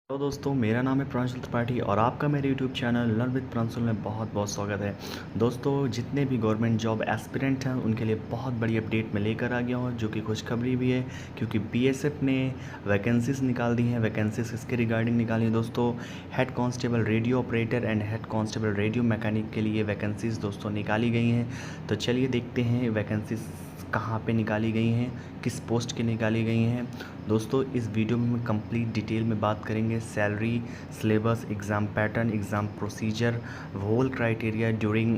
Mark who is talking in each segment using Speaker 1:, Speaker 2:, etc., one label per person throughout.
Speaker 1: Hello दोस्तों, मेरा नाम है प्रांशुल त्रिपाठी और आपका मेरे YouTube channel learn with Pranshul में बहुत बहुत स्वागत है। दोस्तों, जितने भी गवर्नमेंट जॉब एस्पिरेंट हैं उनके लिए बहुत बड़ी अपडेट मैं लेकर आ गया हूँ, जो कि खुशखबरी भी है क्योंकि बीएसएफ ने वैकेंसीज निकाल दी हैं। वैकेंसीज इसके रिगार्डिंग निकाली हैं दोस्तों। Head constable radio operator and head constable radio mechanic के लिए वैकेंसीज दोस्तों निकाली गई हैं। तो चलिए देखते हैं वैकेंसीज कहाँ पे निकाली गई हैं, किस पोस्ट की निकाली गई हैं। दोस्तों, इस वीडियो में हम कंप्लीट डिटेल में बात करेंगे salary, syllabus, exam pattern, exam procedure, whole criteria during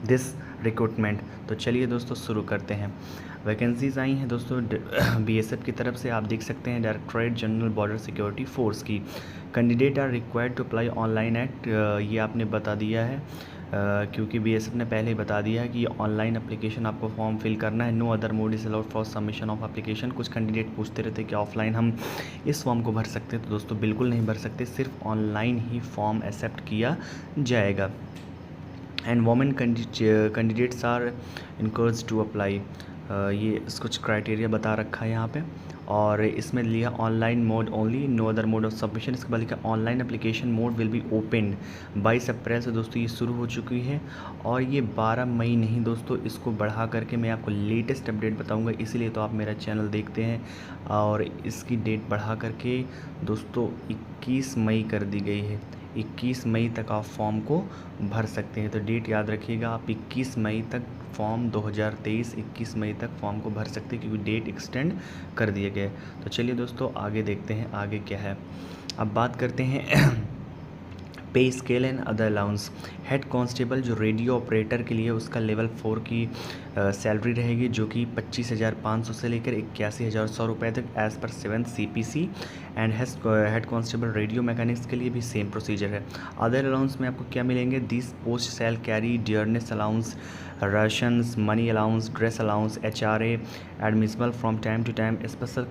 Speaker 1: this recruitment. तो चलिए दोस्तों शुरू करते हैं। वैकेंसीज आई हैं दोस्तों बीएसएफ की तरफ से, आप देख सकते हैं directorate general border security force की। Candidate are required to apply online at, ये आपने बता दिया है क्योंकि बीएसएफ ने पहले ही बता दिया है कि ऑनलाइन एप्लीकेशन आपको फॉर्म फिल करना है। No other mode is allowed for submission of application. कुछ कैंडिडेट पूछते रहते कि ऑफलाइन हम इस फॉर्म को भर सकते हैं, तो दोस्तों बिल्कुल नहीं भर सकते, सिर्फ ऑनलाइन ही फॉर्म एक्सेप्ट किया जाएगा। And women candidates are encouraged to apply, ये कुछ क्राइटेरिया बता रखा है यहाँ पे। और इसमें लिया online mode only, no other mode of submission. इसके बाद लिखा online application mode will be open 22 April से दोस्तों ये शुरू हो चुकी है। और ये 12 मई नहीं दोस्तों, इसको बढ़ा करके मैं आपको लेटेस्ट अपडेट बताऊंगा, इसीलिए तो आप मेरा चैनल देखते हैं। और इसकी डेट बढ़ा करके दोस्तों 21 मई कर दी गई है। 21 मई तक आप फॉर्म को भर सकते हैं, तो डेट याद रखिएगा, आप 21 मई तक फॉर्म 2023 21 मई तक फॉर्म को भर सकते हैं क्योंकि डेट एक्सटेंड कर दिए गए। तो चलिए दोस्तों आगे देखते हैं आगे क्या है। अब बात करते हैं पे scale and other allowance. Head constable जो रेडियो ऑपरेटर के लिए उसका लेवल 4 की सैलरी रहेगी, जो कि 25,500 से लेकर 81,100 रुपये तक as per 7th CPC। And head constable radio mechanics के लिए भी सेम प्रोसीजर है। अदर अलाउंस में आपको क्या मिलेंगे? This post shall carry dearness allowance, rations, money allowance, dress allowance, HRA admissible from time to time, special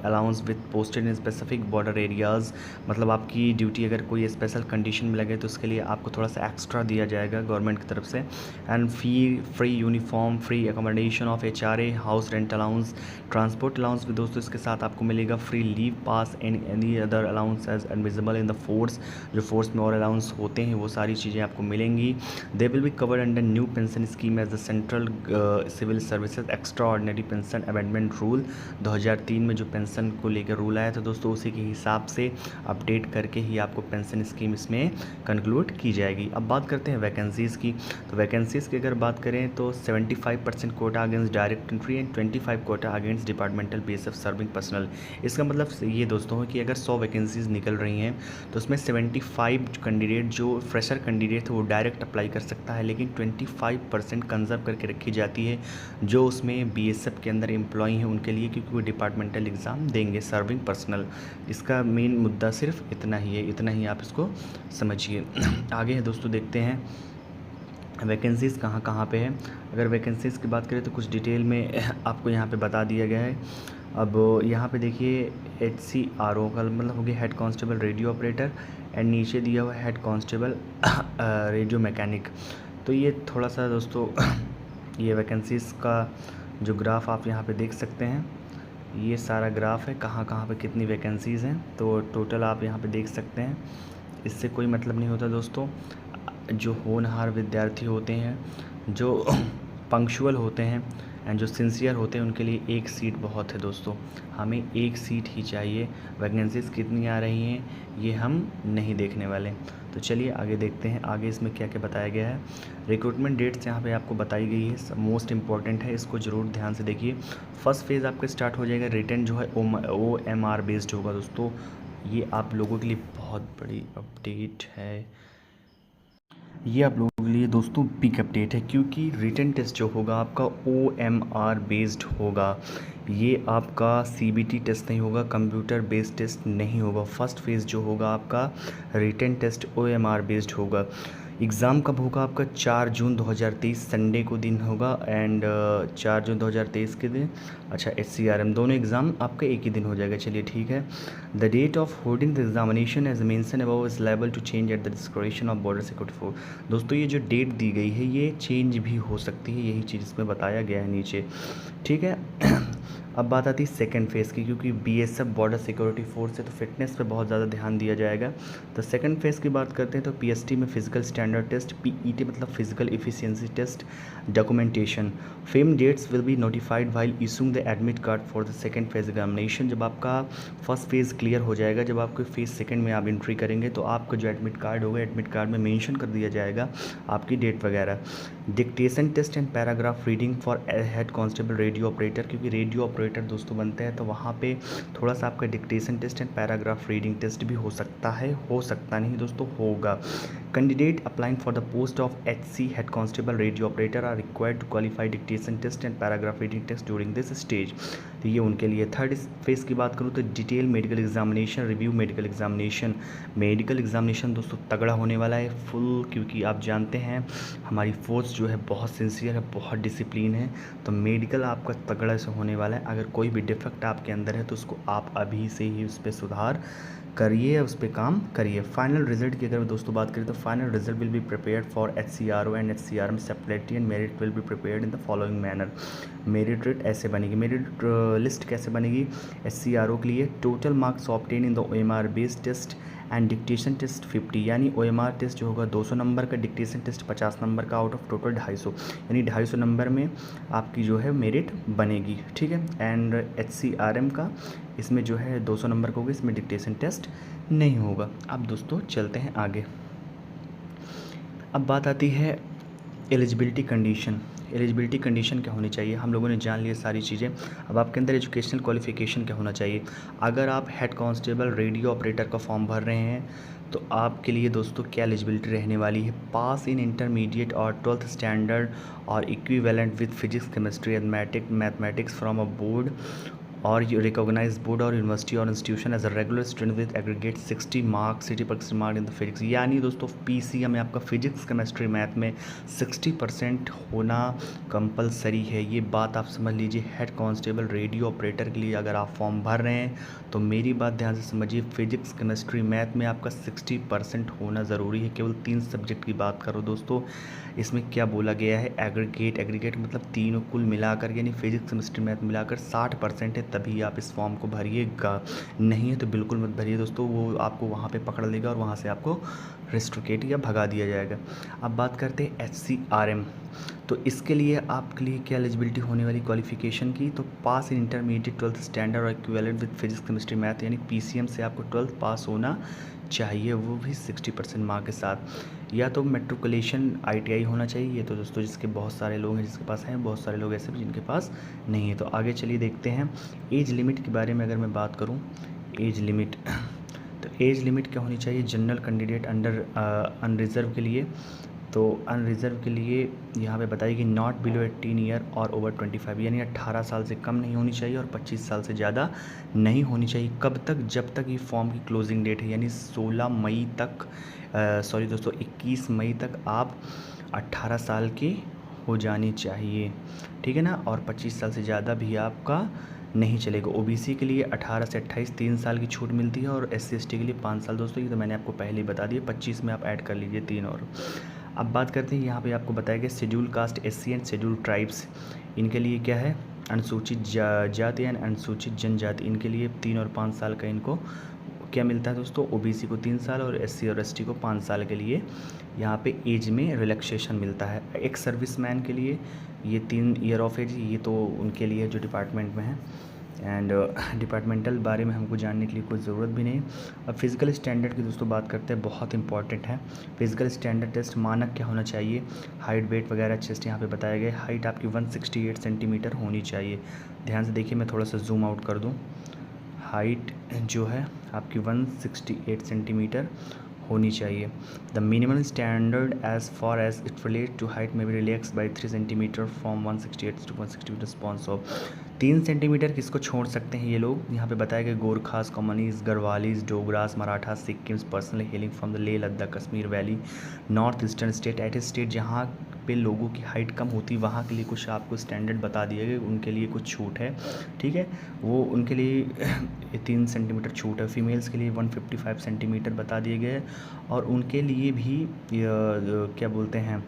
Speaker 1: allowance with posted in specific border areas. मतलब आपकी ड्यूटी अगर कोई स्पेशल कंडीशन में लगे तो उसके लिए आपको थोड़ा सा एक्स्ट्रा दिया जाएगा गवर्नमेंट की तरफ से। And free uniform, free accommodation of HRA, house rent allowance, transport allowance भी दोस्तों इसके साथ आपको मिलेगा। Free leave pass and any other allowance as admissible in the force, जो फोर्स में और अलाउंस होते हैं वो सारी चीज़ें आपको मिलेंगी। They will be covered under new pension scheme as the central civil services extraordinary pension amendment rule. 2003 में जो पेंशन को लेकर रूल आया था दोस्तों, उसी के हिसाब से अपडेट करके ही आपको पेंशन स्कीम इसमें कंक्लूड की जाएगी। अब बात करते हैं वैकेंसीज़ की। तो वैकेंसीज़ की अगर बात करें तो 75% quota against direct entry and 25 quota against departmental BSF serving personnel. इसका मतलब ये दोस्तों है कि अगर 100 वैकेंसीज़ निकल रही हैं तो उसमें 75 कैंडिडेट जो फ्रेशर कैंडिडेट है वो डायरेक्ट अप्लाई कर सकता है, लेकिन 25% कंजर्व करके रखी जाती है जो उसमें BSF के अंदर एम्प्लॉई हैं उनके लिए, क्योंकि वो डिपार्टमेंटल एग्ज़ाम देंगे सर्विंग पर्सनल। इसका मेन मुद्दा सिर्फ इतना ही है, इतना ही आप इसको समझिए। आगे है दोस्तों, देखते हैं वैकेंसीज़ कहाँ कहाँ पे है। अगर वैकेंसीज़ की बात करें तो कुछ डिटेल में आपको यहाँ पे बता दिया गया है। अब यहाँ पे देखिए HCRO का मतलब हो गया head constable radio operator, and नीचे दिया हुआ हेड कांस्टेबल रेडियो मैकेनिक। तो ये थोड़ा सा दोस्तों ये वैकेंसीज़ का जो ग्राफ आप यहाँ पे देख सकते हैं, ये सारा ग्राफ है कहाँ कहाँ पे कितनी वैकेंसीज़ हैं, तो टोटल आप यहाँ पे देख सकते हैं। इससे कोई मतलब नहीं होता दोस्तों, जो होनहार विद्यार्थी होते हैं, जो पंक्चुअल होते हैं एंड जो सिंसियर होते हैं उनके लिए एक सीट बहुत है दोस्तों। हमें एक सीट ही चाहिए। वैकेंसीज़ कितनी आ रही हैं ये हम नहीं देखने वाले। तो चलिए आगे देखते हैं आगे इसमें क्या क्या बताया गया है। रिक्रूटमेंट डेट्स यहाँ पे आपको बताई गई है, मोस्ट इंपॉर्टेंट है, इसको ज़रूर ध्यान से देखिए। फर्स्ट फेज़ आपका स्टार्ट हो जाएगा, रिटर्न जो है OMR बेस्ड होगा दोस्तों। ये आप लोगों के लिए बहुत बड़ी अपडेट है, ये आप लोगों के लिए दोस्तों बिग अपडेट है, क्योंकि रिटन टेस्ट जो होगा आपका OMR बेस्ड होगा। ये आपका CBT टेस्ट नहीं होगा, कंप्यूटर बेस्ड टेस्ट नहीं होगा। फर्स्ट फेज़ जो होगा आपका रिटन टेस्ट OMR बेस्ड होगा। एग्ज़ाम कब होगा आपका? 4 जून 2023 संडे को दिन होगा एंड 4 जून 2023 के दिन अच्छा SCRM दोनों एग्ज़ाम आपका एक ही दिन हो जाएगा। चलिए ठीक है। The date of holding the examination as mentioned above is liable to change at the discretion of Border security Force. दोस्तों ये जो डेट दी गई है ये चेंज भी हो सकती है, यही चीज़ इसमें बताया गया है नीचे, ठीक है। अब बात आती है सेकंड फेज़ की, क्योंकि BSF बॉर्डर सिक्योरिटी फोर्स है तो फिटनेस पे बहुत ज़्यादा ध्यान दिया जाएगा। तो सेकंड फेज़ की बात करते हैं तो PST में फिजिकल स्टैंडर्ड टेस्ट, PET मतलब physical efficiency test, documentation. Fame dates will be notified while issuing the admit card for the second phase examination. जब आपका फर्स्ट फेज़ क्लियर हो जाएगा, जब आपको फेज़ सेकंड में आप एंट्री करेंगे तो आपका जो एडमिट कार्ड होगा, एडमिट कार्ड में मेंशन कर दिया जाएगा आपकी डेट वगैरह। Dictation test and paragraph reading for head constable radio operator, क्योंकि रेडियो ऑपरेटर दोस्तों बनते हैं तो वहाँ पे थोड़ा सा आपका dictation test and paragraph reading test भी हो सकता है, हो सकता नहीं दोस्तों, होगा। Candidate applying for the post of HC head constable radio operator are required to qualify dictation test and paragraph reading test during this stage. तो ये उनके लिए। थर्ड फेज़ की बात करूँ तो detail medical examination, review medical examination. Medical examination दोस्तों तगड़ा होने वाला है फुल, क्योंकि आप जानते हैं हमारी फोर्स जो है बहुत सिंसियर है, बहुत डिसिप्लिन है, तो मेडिकल आपका तगड़ा से होने वाला है। अगर कोई भी डिफेक्ट आपके अंदर है तो उसको आप अभी से ही उस पर सुधार करिए, उस पर काम करिए। फाइनल रिजल्ट की अगर दोस्तों बात करें तो final result will be prepared for HCRO and HCRM separately and merit will be prepared in the following manner. Merit rate ऐसे बनेगी, मेरिट लिस्ट कैसे बनेगी? HCRO के लिए total marks obtain in the OMR based test and dictation test 50, यानी OMR test जो होगा 200 number का, डिक्टेशन टेस्ट 50 नंबर का, आउट ऑफ टोटल 250, यानी 250 नंबर में आपकी जो है मेरिट बनेगी, ठीक है। एंड HCRM का इसमें जो है 200 नंबर का होगा, इसमें डिक्टेशन टेस्ट नहीं होगा। अब दोस्तों चलते हैं आगे। अब बात आती है एलिजिबिलिटी कंडीशन। एलिजिबिलिटी कंडीशन क्या होनी चाहिए? हम लोगों ने जान लिया सारी चीज़ें। अब आपके अंदर एजुकेशनल क्वालिफिकेशन क्या होना चाहिए? अगर आप हेड कांस्टेबल रेडियो ऑपरेटर का फॉर्म भर रहे हैं तो आपके लिए दोस्तों क्या एलिजिबिलिटी रहने वाली है? पास इन इंटरमीडिएट और 12th स्टैंडर्ड और equivalent with physics chemistry and mathematics from a board और रिकॉग्नाइज बोर्ड और यूनिवर्सिटी और institution as a regular student with aggregate 60 marks 60% mark in the physics. यानी दोस्तों PCM में आपका फिजिक्स केमिस्ट्री मैथ में 60% होना कंपलसरी है। ये बात आप समझ लीजिए। हेड कांस्टेबल रेडियो ऑपरेटर के लिए अगर आप फॉर्म भर रहे हैं तो मेरी बात ध्यान से समझिए, फिजिक्स केमिस्ट्री मैथ में आपका 60% होना ज़रूरी है। केवल 3 सब्जेक्ट की बात करो दोस्तों, इसमें क्या बोला गया है? एग्रीगेट मतलब तीनों कुल मिलाकर, यानी फिजिक्स केमिस्ट्री मैथ मिलाकर 60% है, तभी आप इस फॉर्म को भरिएगा। नहीं है तो बिल्कुल मत भरिए दोस्तों, वो आपको वहाँ पे पकड़ लेगा और वहाँ से आपको रेस्ट्रिकेट या भगा दिया जाएगा। अब बात करते हैं HCRM। तो इसके लिए आपके लिए क्या एलिजिबिलिटी होने वाली क्वालिफिकेशन की? तो पास इन इंटरमीडिएट 12th स्टैंडर्ड और equivalent with physics chemistry math, यानी PCM से आपको 12th पास होना चाहिए, वो भी 60% मार्क के साथ। या तो मेट्रिकुलेशन ITI होना चाहिए। ये तो दोस्तों जिसके बहुत सारे लोग हैं जिसके पास हैं, बहुत सारे लोग ऐसे भी जिनके पास नहीं है। तो आगे चलिए देखते हैं एज लिमिट के बारे में। अगर मैं बात करूँ एज लिमिट, तो एज लिमिट क्या होनी चाहिए? जनरल कैंडिडेट अंडर अनरिजर्व के लिए, तो अनरिजर्व के लिए यहाँ पे बताइए कि नॉट बिलो 18 ईयर और ओवर 25, यानी 18 साल से कम नहीं होनी चाहिए और 25 साल से ज़्यादा नहीं होनी चाहिए। कब तक? जब तक ये फॉर्म की क्लोजिंग डेट है, यानी 16 मई तक, सॉरी दोस्तों 21 मई तक आप 18 साल के हो जानी चाहिए, ठीक है ना। और 25 साल से ज़्यादा भी आपका नहीं चलेगा। OBC के लिए 18 से 28 3 साल की छूट मिलती है और SC ST के लिए 5 साल दोस्तों, ये तो मैंने आपको पहले ही बता दिया। 25 में आप ऐड कर लीजिए 3 और। अब बात करते हैं यहाँ पे आपको बताया गया schedule caste SC and schedule tribes, इनके लिए क्या है? अनुसूचित जाति एंड अनुसूचित जनजाति, इनके लिए 3 और 5 साल का इनको क्या मिलता है दोस्तों? OBC को 3 साल और SC और ST को 5 साल के लिए यहाँ पे एज में रिलैक्सेशन मिलता है। एक सर्विसमैन के लिए ये 3 ईयर ऑफ एज, ये तो उनके लिए जो डिपार्टमेंट में है, एंड डिपार्टमेंटल बारे में हमको जानने के लिए कोई ज़रूरत भी नहीं। अब फिज़िकल स्टैंडर्ड की दोस्तों बात करते हैं, बहुत इंपॉर्टेंट है। फिज़िकल स्टैंडर्ड टेस्ट मानक क्या होना चाहिए? हाइट वेट वगैरह चेस्ट यहाँ पे बताया गया। हाइट आपकी 168 सेंटीमीटर होनी चाहिए। ध्यान से देखिए, मैं थोड़ा सा जूम आउट कर दूँ। हाइट जो है आपकी 168 सेंटीमीटर होनी चाहिए। The minimum standard as far as it relate to height may be relax by 3 centimetre from 168 to 160 response of. 3 centimetre किसको छोड़ सकते हैं ये लोग, यहाँ पे बताया गया Gorkhas, communist, Garhwalis, Dogras, Marathas, Sikkims, personally hailing from the Leh Ladakh Kashmir valley, north eastern state, at state जहाँ पे लोगों की हाइट कम होती है वहाँ के लिए कुछ आपको स्टैंडर्ड बता दिए गए, उनके लिए कुछ छूट है, ठीक है। वो उनके लिए 3 सेंटीमीटर छूट है। फीमेल्स के लिए 155 सेंटीमीटर बता दिए गए और उनके लिए भी क्या बोलते हैं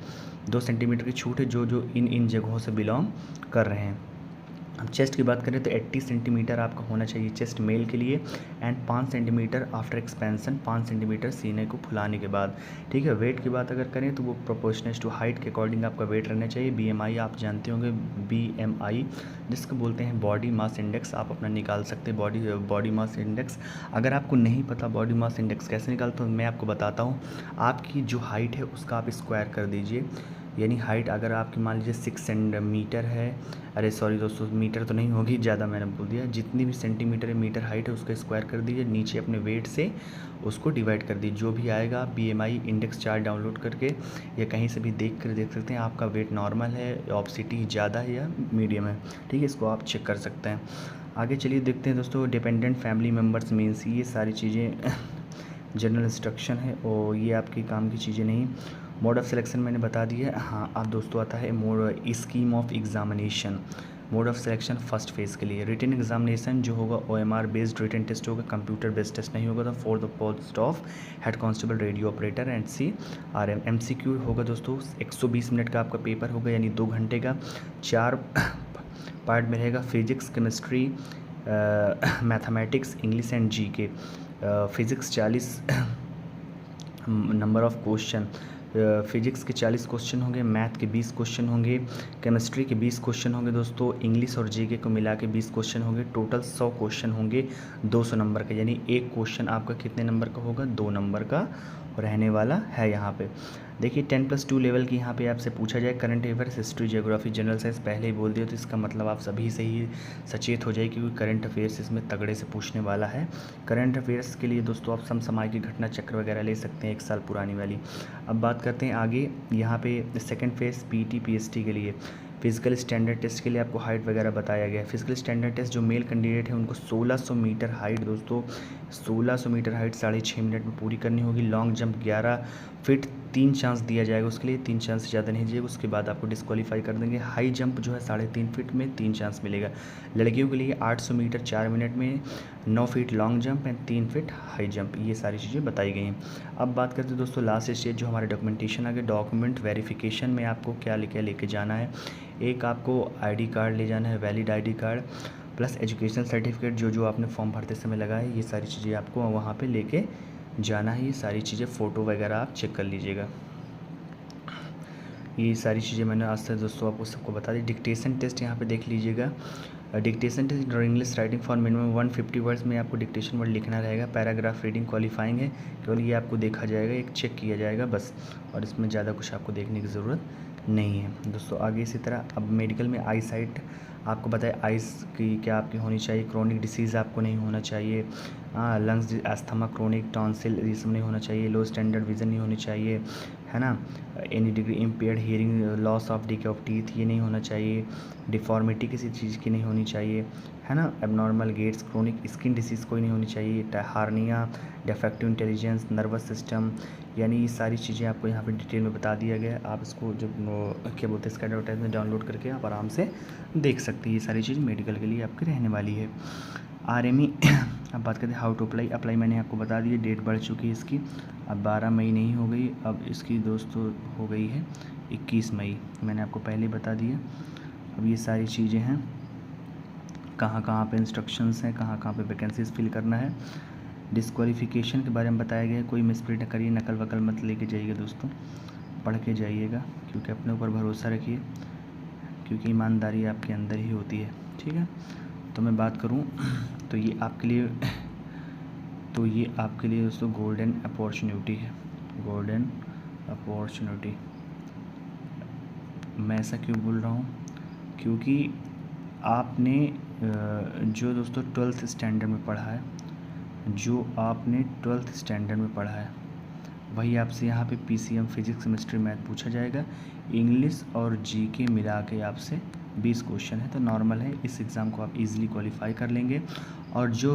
Speaker 1: 2 सेंटीमीटर की छूट है जो जो इन जगहों से बिलोंग कर रहे हैं। अब चेस्ट की बात करें तो 80 सेंटीमीटर आपका होना चाहिए चेस्ट मेल के लिए and 5 centimetre after expansion, 5 centimetre सीने को फुलाने के बाद, ठीक है। वेट की बात अगर करें तो वो प्रोपोर्शनल टू हाइट के अकॉर्डिंग आपका वेट रहना चाहिए। बीएमआई आप जानते होंगे, बीएमआई जिसको बोलते हैं बॉडी मास इंडेक्स, आप अपना निकाल सकते हैं बॉडी मास इंडेक्स। अगर आपको नहीं पता बॉडी मास इंडेक्स कैसे निकालते हो मैं आपको बताता हूँ। आपकी जो हाइट है उसका आप स्क्वायर कर दीजिए, यानी हाइट अगर आपकी मान लीजिए 6 सेंटीमीटर है, अरे सॉरी दोस्तों मीटर तो नहीं होगी, ज़्यादा मैंने बोल दिया, जितनी भी सेंटीमीटर या मीटर हाइट है उसका स्क्वायर कर दीजिए, नीचे अपने वेट से उसको डिवाइड कर दीजिए, जो भी आएगा। बीएमआई इंडेक्स चार्ट डाउनलोड करके या कहीं से भी देख कर देख सकते हैं आपका वेट नॉर्मल है, ऑब्सिटी ज़्यादा है या मीडियम है, ठीक है। इसको आप चेक कर सकते हैं। आगे चलिए देखते हैं दोस्तों, डिपेंडेंट फैमिली मेम्बर्स मीन्स ये सारी चीज़ें जनरल इंस्ट्रक्शन है और ये आपके काम की चीज़ें नहीं। मोड ऑफ़ सिलेक्शन मैंने बता दिया। हाँ अब दोस्तों आता है mode scheme of examination. Mode of selection first phase के लिए रिटन एग्जामिनेशन जो होगा OMR बेस्ड रिटन टेस्ट होगा, कंप्यूटर बेस्ड टेस्ट नहीं होगा। तो for the post of head constable, radio operator and CRM। MCQ होगा दोस्तों 120 मिनट का आपका पेपर होगा, यानी 2 घंटे का। 4 पार्ट में रहेगा, physics, chemistry, mathematics, English and GK। Physics 40 number of question, physics के 40 क्वेश्चन होंगे, मैथ के 20 क्वेश्चन होंगे, केमिस्ट्री के 20 क्वेश्चन होंगे दोस्तों, इंग्लिश और GK को मिला के 20 क्वेश्चन होंगे। टोटल 100 क्वेश्चन होंगे 200 नंबर का, यानी एक क्वेश्चन आपका कितने नंबर का होगा, 2 नंबर का रहने वाला है। यहाँ पे देखिए 10+2 लेवल की यहाँ पे आपसे पूछा जाए current affairs, history, geography, general science पहले ही बोल दिया, तो इसका मतलब आप सभी से ही सचेत हो जाए क्योंकि करंट अफेयर्स इसमें तगड़े से पूछने वाला है। करंट अफेयर्स के लिए दोस्तों आप समसामयिक की घटना चक्र वगैरह ले सकते हैं 1 साल पुरानी वाली। अब बात करते हैं आगे, यहाँ पे सेकंड फेज़ PET PST के लिए फिजिकल स्टैंडर्ड टेस्ट के लिए आपको हाइट वगैरह बताया गया है। फिजिकल स्टैंडर्ड टेस्ट जो मेल कैंडिडेट है उनको 1600 मीटर हाइट दोस्तों, 1600 मीटर हाइट 6.5 मिनट में पूरी करनी होगी। लॉन्ग जंप 11 फीट 3 चांस दिया जाएगा उसके लिए, 3 चांस से ज़्यादा नहीं दिएगा, उसके बाद आपको डिस्क्वालीफाई कर देंगे। हाई जंप जो है 3.5 फीट में 3 चांस मिलेगा। लड़कियों के लिए 800 मीटर 4 मिनट में, 9 feet long jump and 3 feet high jump, ये सारी चीज़ें बताई गई हैं। अब बात करते हैं दोस्तों लास्ट स्टेज जो हमारे डॉक्यूमेंटेशन आ गए। डॉक्यूमेंट वेरिफिकेशन में आपको क्या लेके जाना है, एक आपको ID कार्ड ले जाना है, valid ID card plus education certificate जो जो आपने फॉर्म भरते समय लगाया है, ये सारी चीज़ें आपको वहाँ पे लेके जाना है। ये सारी चीज़ें फ़ोटो वगैरह आप चेक कर लीजिएगा। ये सारी चीज़ें मैंने आज तक दोस्तों आपको सबको बता दी। डिक्टेशन टेस्ट यहाँ पे देख लीजिएगा। Dictation test English writing for minimum 150 words में आपको डिक्टेशन वर्ड लिखना रहेगा। पैराग्राफ रीडिंग क्वालिफाइंग है, केवल ये आपको देखा जाएगा, एक चेक किया जाएगा बस, और इसमें ज़्यादा कुछ आपको देखने की ज़रूरत नहीं है दोस्तों। आगे इसी तरह अब मेडिकल में आई साइट आपको बताए, आइज़ की क्या आपकी होनी चाहिए, क्रोनिक डिसीज़ आपको नहीं होना चाहिए, लंग्स अस्थमा, क्रोनिक टॉन्सिल ये सब नहीं होना चाहिए, लो स्टैंडर्ड विज़न नहीं होनी चाहिए, है ना, any degree impaired hearing, loss of decay of teeth ये नहीं होना चाहिए, डिफॉर्मिटी किसी चीज़ की नहीं होनी चाहिए, है ना, abnormal gaits, chronic skin disease कोई नहीं होनी चाहिए, hernia, defective intelligence, nervous system, यानी ये सारी चीज़ें आपको यहाँ पे डिटेल में बता दिया गया है। आप इसको जब क्या बोलते हैं इसका एडवर्टाइजमेंट डाउनलोड करके आप आराम से देख सकते हैं। ये सारी चीज़ मेडिकल के लिए आपकी रहने वाली है। RME अब बात करते हैं हाउ टू अप्लाई मैंने आपको बता दी, डेट बढ़ चुकी है इसकी, अब 12 मई नहीं हो गई, अब इसकी दोस्तों हो गई है 21 मई, मैंने आपको पहले बता दिया। अब ये सारी चीज़ें हैं, कहाँ कहाँ पे इंस्ट्रक्शंस हैं, कहाँ कहाँ पे वैकेंसीज फिल करना है। डिस्क्वालिफिकेशन के बारे में बताया गया है, कोई मिसप्रिंट न करिए, नकल वकल मत लेके जाइएगा दोस्तों, पढ़ के जाइएगा क्योंकि अपने ऊपर भरोसा रखिए, क्योंकि ईमानदारी आपके अंदर ही होती है, ठीक है। तो मैं बात करूं तो ये आपके लिए दोस्तों गोल्डन अपॉर्चुनिटी है, गोल्डन अपॉर्चुनिटी। मैं ऐसा क्यों बोल रहा हूँ, क्योंकि आपने जो दोस्तों 12th स्टैंडर्ड में पढ़ा है, जो आपने 12th स्टैंडर्ड में पढ़ा है वही आपसे यहाँ पे PCM फिजिक्स केमिस्ट्री मैथ पूछा जाएगा। इंग्लिश और GK मिला के आपसे 20 क्वेश्चन है, तो नॉर्मल है, इस एग्ज़ाम को आप इजीली क्वालिफाई कर लेंगे। और जो